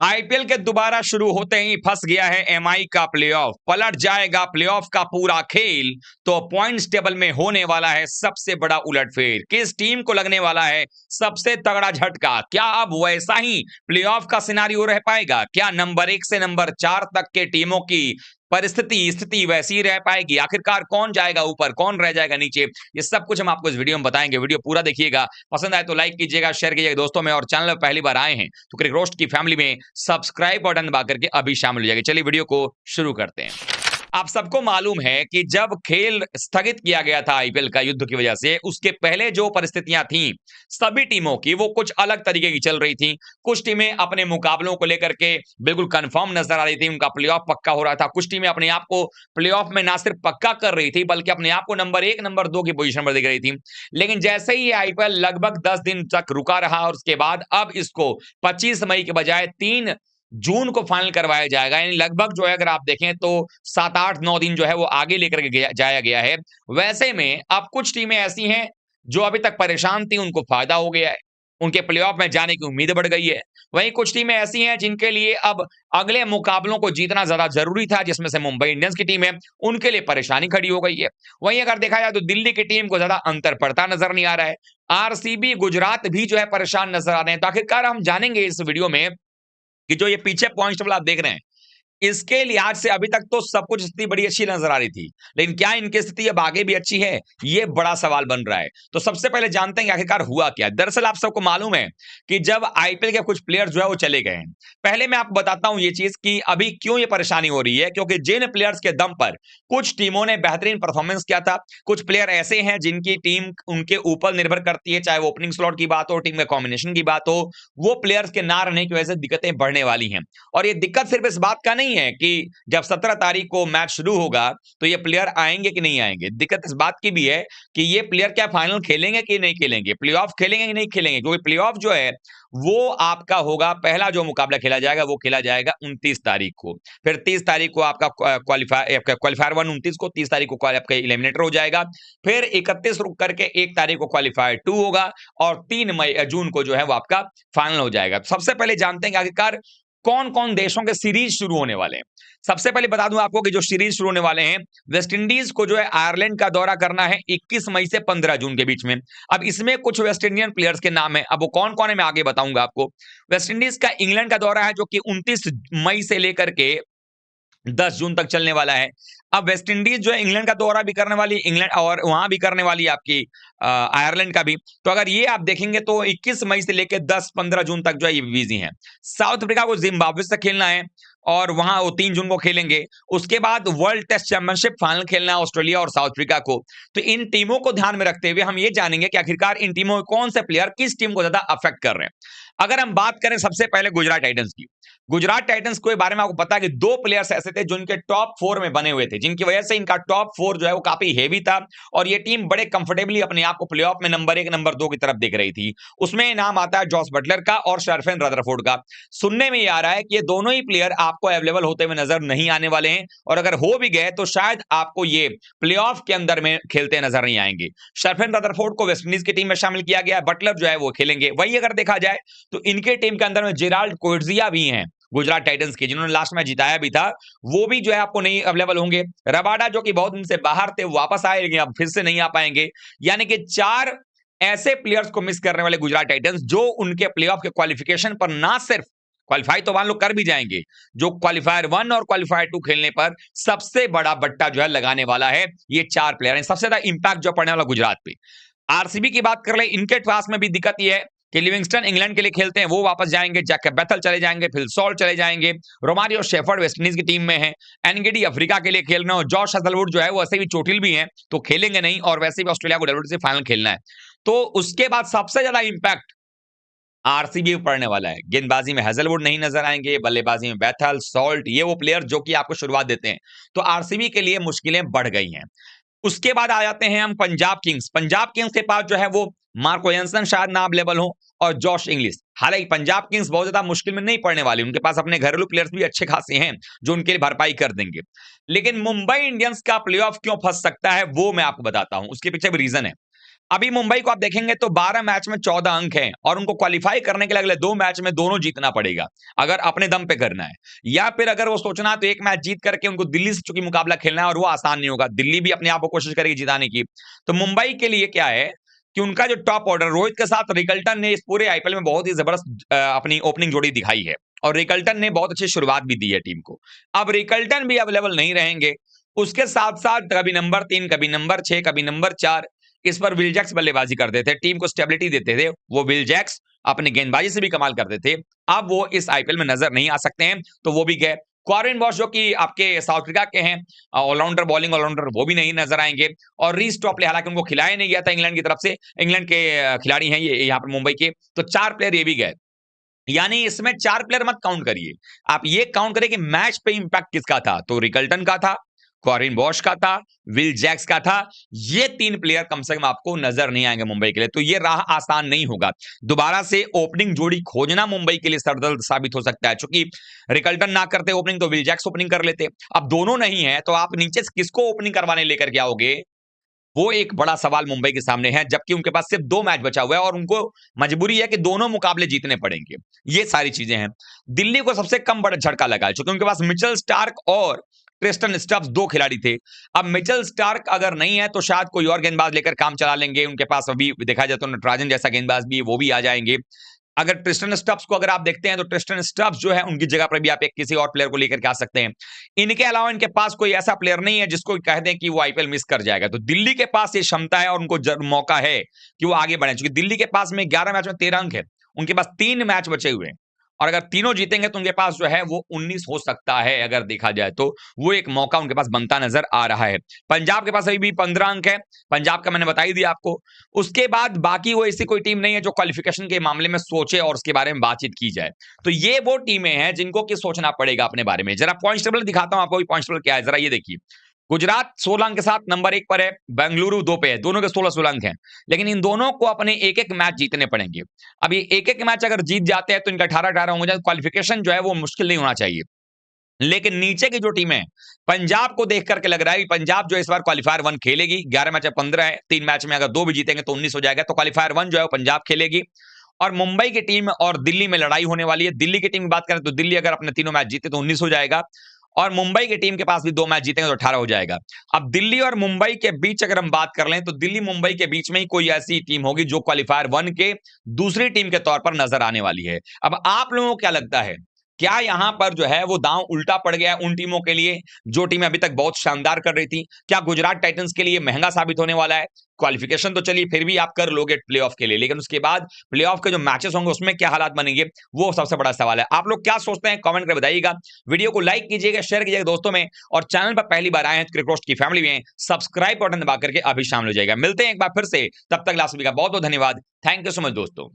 IPL के दोबारा शुरू होते ही फंस गया है एमआई का प्लेऑफ। पलट जाएगा प्लेऑफ का पूरा खेल। तो पॉइंट्स टेबल में होने वाला है सबसे बड़ा उलटफेर। किस टीम को लगने वाला है सबसे तगड़ा झटका? क्या अब वैसा ही प्लेऑफ का सिनारियो रह पाएगा? क्या नंबर 1 से नंबर 4 तक के टीमों की परिस्थिति स्थिति वैसी रह पाएगी? आखिरकार कौन जाएगा ऊपर, कौन रह जाएगा नीचे? ये सब कुछ हम आपको इस वीडियो में बताएंगे। वीडियो पूरा देखिएगा, पसंद आए तो लाइक कीजिएगा, शेयर कीजिएगा दोस्तों में, और चैनल पर पहली बार आए हैं तो क्रिक रोस्ट की फैमिली में सब्सक्राइब बटन दबा करके अभी शामिल हो जाएगा। चलिए वीडियो को शुरू करते हैं। आप सबको मालूम है कि जब खेल स्थगित किया गया था आईपीएल का युद्ध की वजह से, उसके पहले जो परिस्थितियां थीं सभी टीमों की वो कुछ अलग तरीके की चल रही थी। कुछ टीमें अपने मुकाबलों को लेकर के बिल्कुल कंफर्म नजर आ रही थी, उनका प्लेऑफ पक्का हो रहा था। कुछ टीमें अपने आप को प्लेऑफ में ना सिर्फ पक्का कर रही थी बल्कि अपने आप को नंबर 1 नंबर 2 की पोजीशन पर देख रही थी। लेकिन जैसे ही आईपीएल लगभग 10 दिन तक रुका रहा और उसके बाद अब इसको 25 मई के बजाय 3 जून को फाइनल करवाया जाएगा, यानी लगभग जो है अगर आप देखें तो 7 8 9 दिन जो है वो आगे लेकर के जाया गया है। वैसे में अब कुछ टीमें ऐसी हैं जो अभी तक परेशान थी, उनको फायदा हो गया है, उनके प्लेऑफ में जाने की उम्मीद बढ़ गई है। वहीं कुछ टीमें ऐसी हैं जिनके लिए अब अगले मुकाबलों को जीतना ज्यादा जरूरी था, जिसमें से मुंबई इंडियंस की टीम है, उनके लिए परेशानी खड़ी हो गई है। वहीं अगर देखा जाए तो दिल्ली की टीम को ज्यादा अंतर पड़ता नजर नहीं आ रहा है। आरसीबी गुजरात भी जो है परेशान नजर आ रहे हैं। तो आखिरकार हम जानेंगे इस वीडियो में कि जो ये पीछे पॉइंट टेबल आप देख रहे हैं, इसके लिहाज से अभी तक तो सब कुछ स्थिति बड़ी अच्छी नजर आ रही थी, लेकिन क्या इनकी स्थिति अब आगे भी अच्छी है, ये बड़ा सवाल बन रहा है। तो सबसे पहले जानते हैं कि आखिरकार हुआ क्या। दरअसल आप सबको मालूम है कि जब आईपीएल के कुछ प्लेयर्स जो है वो चले गए हैं, पहले मैं आपको बताता हूं ये चीज कि अभी क्यों ये परेशानी हो रही है। क्योंकि जिन प्लेयर्स के दम पर कुछ टीमों ने बेहतरीन परफॉर्मेंस किया था, कुछ प्लेयर ऐसे हैं जिनकी टीम उनके ऊपर निर्भर करती है, चाहे वो ओपनिंग स्लॉट की बात हो, टीम के कॉम्बिनेशन की बात हो, वो प्लेयर्स के ना रहने की वजह से दिक्कतें बढ़ने वाली हैं। और ये दिक्कत सिर्फ इस बात का नहीं है कि जब 17 तारीख को मैच शुरू होगा तो ये प्लेयर आएंगे कि नहीं आएंगे। दिक्कत इस बात की भी है कि ये प्लेयर क्या फाइनल खेलेंगे कि नहीं खेलेंगे, प्लेऑफ खेलेंगे कि नहीं खेलेंगे। क्योंकि प्लेऑफ जो है वो आपका होगा, पहला जो मुकाबला खेला जाएगा वो खेला जाएगा 29 तारीख को। फिर 30 तारीख को आपका क्वालिफायर 1 29 को, 30 तारीख को आपका एलिमिनेटर हो जाएगा। फिर 31 रुक करके 1 तारीख को क्वालिफायर 2 होगा, और 3 मई जून को जो है वो आपका फाइनल हो जाएगा। सबसे पहले जानते हैं कि आखिरकार कौन कौन देशों के सीरीज शुरू होने वाले हैं। सबसे पहले बता दूं आपको कि जो सीरीज शुरू होने वाले हैं, वेस्ट इंडीज को जो है आयरलैंड का दौरा करना है 21 मई से 15 जून के बीच में। अब इसमें कुछ वेस्ट इंडियन प्लेयर्स के नाम है, अब वो कौन कौन है मैं आगे बताऊंगा आपको। वेस्ट इंडीज का इंग्लैंड का दौरा है जो कि 29 मई से लेकर के 10 जून तक चलने वाला है। अब वेस्ट इंडीज जो है इंग्लैंड का दौरा भी करने वाली, इंग्लैंड और वहां भी करने वाली आपकी आयरलैंड का भी। तो अगर ये आप देखेंगे तो 21 मई से लेकर 10-15 जून तक जो है ये बिजी हैं। साउथ अफ्रीका को जिम्बाब्वे से खेलना है और वहां वो 3 जून को खेलेंगे। उसके बाद वर्ल्ड टेस्ट चैंपियनशिप फाइनल खेलना है ऑस्ट्रेलिया और साउथ अफ्रीका को। तो इन टीमों को ध्यान में रखते हुए हम ये जानेंगे कि आखिरकार इन टीमों में कौन से प्लेयर किस टीम को ज्यादा अफेक्ट कर रहे हैं। अगर हम बात करें सबसे पहले गुजरात टाइटंस की, गुजरात टाइटंस के बारे में आपको पता है कि 2 प्लेयर्स ऐसे थे जो इनके टॉप 4 में बने हुए थे, जिनकी वजह से इनका टॉप 4 जो है वो काफी हेवी था और ये टीम बड़े कंफर्टेबली अपने आप को प्लेऑफ में नंबर 1 नंबर 2 की तरफ देख रही थी। उसमें नाम आता है जॉस बटलर का और शर्फेन रदरफोर्ड का। सुनने में ये आ रहा है कि ये दोनों ही प्लेयर आपको अवेलेबल होते हुए नजर नहीं आने वाले हैं, और अगर हो भी गए तो शायद आपको ये प्लेऑफ के अंदर में खेलते नजर नहीं आएंगे। शर्फेन रदरफोर्ड को वेस्टइंडीज की टीम में शामिल किया गया है, बटलर जो है वो खेलेंगे। वही अगर देखा जाए तो इनके टीम के अंदर में जेराल्ड कोएट्जिया भी हैं गुजरात टाइटंस के, जिन्होंने लास्ट मैच जिताया भी था, वो भी जो है आपको नहीं अवेलेबल होंगे। रबाडा जो कि बहुत दिन से बाहर थे वापस आए, लेकिन अब फिर से नहीं आ पाएंगे। यानी कि 4 ऐसे प्लेयर्स को मिस करने वाले गुजरात टाइटंस जो उनके प्लेऑफ के क्वालिफिकेशन पर ना सिर्फ क्वालिफाई तो मान लो कर भी जाएंगे, जो क्वालिफायर 1 और क्वालिफायर 2 खेलने पर सबसे बड़ा बट्टा जो है लगाने वाला है ये 4 प्लेयर हैं। सबसे ज्यादा इंपैक्ट जो पड़ने वाला गुजरात पे। आरसीबी की बात कर ले, इनके पास में भी दिक्कत ये है कि लिविंगस्टन इंग्लैंड के लिए खेलते हैं, वो वापस जाएंगे, जैकब बेथल चले जाएंगे, फिल सॉल्ट चले जाएंगे, रोमारियो शेफर्ड वेस्टइंडीज की टीम में है, एनगेडी अफ्रीका के लिए खेलना, और जॉश हजलवुड जो है वो ऐसे भी चोटिल भी हैं तो खेलेंगे नहीं, और वैसे भी ऑस्ट्रेलिया को डब्ल्यूटीसी फाइनल खेलना है। तो उसके बाद सबसे ज्यादा इंपैक्ट आरसीबी पर पड़ने वाला है। गेंदबाजी में हेजलवुड नहीं नजर आएंगे, बल्लेबाजी में बेथल, सॉल्ट, ये वो प्लेयर जो कि आपको शुरुआत देते हैं। तो आरसीबी के लिए मुश्किलें बढ़ गई हैं। उसके बाद आ जाते हैं हम पंजाब किंग्स। पंजाब किंग्स के पास जो है वो मार्को एंसन शायद ना अवेलेबल हो, और जॉश इंग्लिश। हालांकि पंजाब किंग्स बहुत ज्यादा मुश्किल में नहीं पड़ने वाली, उनके पास अपने घरेलू प्लेयर्स भी अच्छे खासे हैं जो उनके लिए भरपाई कर देंगे। लेकिन मुंबई इंडियंस का प्लेऑफ क्यों फंस सकता है वो मैं आपको बताता हूं, उसके पीछे भी रीजन है। अभी मुंबई को आप देखेंगे तो 12 मैच में 14 अंक हैं और उनको क्वालिफाई करने के लिए अगले 2 मैच में दोनों जीतना पड़ेगा अगर अपने दम पे करना है, या फिर अगर वो सोचना है तो एक मैच जीत करके उनको दिल्ली से चूंकि मुकाबला खेलना है और वो आसान नहीं होगा, दिल्ली भी अपने आप को कोशिश करेगी जिताने की। तो मुंबई के लिए क्या है कि उनका जो टॉप ऑर्डर रोहित के साथ रिकल्टन ने इस पूरे आईपीएल में बहुत ही जबरदस्त अपनी ओपनिंग जोड़ी दिखाई है और रिकल्टन ने बहुत अच्छी शुरुआत भी दी है टीम को। अब रिकल्टन भी अवेलेबल नहीं रहेंगे, उसके साथ साथ कभी नंबर 3 कभी नंबर 6 कभी नंबर 4 इस पर विल जैक्स बल्लेबाजी करते थे, टीम को स्टेबिलिटी देते थे। वो विल जैक्स अपनी गेंदबाजी से भी कमाल करते थे। अब वो इस आईपीएल में नजर नहीं आ सकते हैं, तो वो भी गए। क्वारिन बॉश जो कि आपके साउथ अफ्रीका के हैं, ऑलराउंडर, बॉलिंग ऑलराउंडर, वो भी नहीं नजर आएंगे। और रीस टॉपले, हालांकि उनको खिलाया नहीं गया था इंग्लैंड की तरफ से, इंग्लैंड के खिलाड़ी हैं ये यहाँ पर मुंबई के, तो 4 प्लेयर ये भी गए। यानी इसमें 4 प्लेयर मत काउंट करिए, आप ये काउंट करिए कि मैच पे इंपैक्ट किसका था। तो रिकल्टन का था, कॉरिन बॉश का था, विल जैक्स का था। ये 3 प्लेयर कम से कम आपको नजर नहीं आएंगे मुंबई के लिए, तो ये राह आसान नहीं होगा। दोबारा से ओपनिंग जोड़ी खोजना मुंबई के लिए सरदर्द साबित हो सकता है, क्योंकि रिकल्टन ना करते ओपनिंग तो विल जैक्स ओपनिंग कर लेते। अब दोनों नहीं है तो आप नीचे से किसको ओपनिंग करवाने लेकर के आओगे, वो एक बड़ा सवाल मुंबई के सामने है, जबकि उनके पास सिर्फ 2 मैच बचा हुआ है और उनको मजबूरी है कि दोनों मुकाबले जीतने पड़ेंगे। ये सारी चीजें हैं। दिल्ली को सबसे कम बड़ा झटका लगा है, क्योंकि उनके पास मिचेल स्टार्क और क्रिस्टन स्टफ्स 2 खिलाड़ी थे। अब मिचेल स्टार्क अगर नहीं है तो शायद कोई और गेंदबाज लेकर काम चला लेंगे। उनके पास अभी देखा जाए तो नटराजन जैसा गेंदबाज भी, वो भी आ जाएंगे। अगर ट्रिस्टन स्टफ्स को अगर आप देखते हैं तो ट्रिस्टन स्टफ्स जो है उनकी जगह पर भी आप एक किसी और प्लेयर को लेकर के आ सकते हैं। इनके अलावा इनके पास कोई ऐसा प्लेयर नहीं है जिसको कह दें कि वो आईपीएल मिस कर जाएगा। तो दिल्ली के पास ये क्षमता है और उनको मौका है कि वो आगे बढ़े, क्योंकि दिल्ली के पास में 11 मैच में 13 अंक है, उनके पास 3 मैच बचे हुए हैं और अगर तीनों जीतेंगे तो उनके पास जो है वो 19 हो सकता है। अगर देखा जाए तो वो एक मौका उनके पास बनता नजर आ रहा है। पंजाब के पास अभी भी 15 अंक है, पंजाब का मैंने बता ही दिया आपको। उसके बाद बाकी वो ऐसी कोई टीम नहीं है जो क्वालिफिकेशन के मामले में सोचे और उसके बारे में बातचीत की जाए। तो ये वो टीमें हैं जिनको कि सोचना पड़ेगा अपने बारे में। जरा पॉइंट्स टेबल दिखाता हूं आपको, पॉइंट्स टेबल क्या है जरा ये देखिए। गुजरात 16 अंक के साथ नंबर 1 पर है, बेंगलुरु 2 पे है, दोनों के 16-16 अंक हैं। लेकिन इन दोनों को अपने एक-एक मैच जीतने पड़ेंगे। अब ये एक-एक मैच अगर जीत जाते हैं तो इनका 18-18 हो जाए, क्वालिफिकेशन जो है वो मुश्किल नहीं होना चाहिए। लेकिन नीचे की जो टीम है, पंजाब को देख करके लग रहा है कि पंजाब जो इस बार क्वालिफायर 1 खेलेगी। 11 मैच है, 15 है, 3 मैच में अगर 2 भी जीतेंगे तो 19 हो जाएगा, तो क्वालिफायर 1 जो है वो पंजाब खेलेगी। और मुंबई की टीम और दिल्ली में लड़ाई होने वाली है। दिल्ली की टीम की बात करें तो दिल्ली अगर अपने तीनों मैच जीते तो 19 हो जाएगा और मुंबई की टीम के पास भी 2 मैच जीतेंगे तो 18 हो जाएगा। अब दिल्ली और मुंबई के बीच अगर हम बात कर लें तो दिल्ली मुंबई के बीच में ही कोई ऐसी टीम होगी जो क्वालिफायर 1 के दूसरी टीम के तौर पर नजर आने वाली है। अब आप लोगों को क्या लगता है, क्या यहां पर जो है वो दांव उल्टा पड़ गया उन टीमों के लिए जो टीमें अभी तक बहुत शानदार कर रही थी? क्या गुजरात टाइटंस के लिए महंगा साबित होने वाला है? क्वालिफिकेशन तो चलिए फिर भी आप कर लोगे प्लेऑफ के लिए, लेकिन उसके बाद प्लेऑफ के जो मैचेस होंगे उसमें क्या हालात बनेंगे, वो सबसे बड़ा सवाल है। आप लोग क्या सोचते हैं कमेंट करके बताइएगा। वीडियो को लाइक कीजिएगा, शेयर कीजिएगा दोस्तों में, और चैनल पर पहली बार आए हैं तो क्रिकेट रोस्ट की फैमिली में सब्सक्राइब बटन दबा करके अभी शामिल हो जाएगा। मिलते हैं एक बार फिर से, तब तक लास्ट का बहुत बहुत धन्यवाद। थैंक यू सो मच दोस्तों।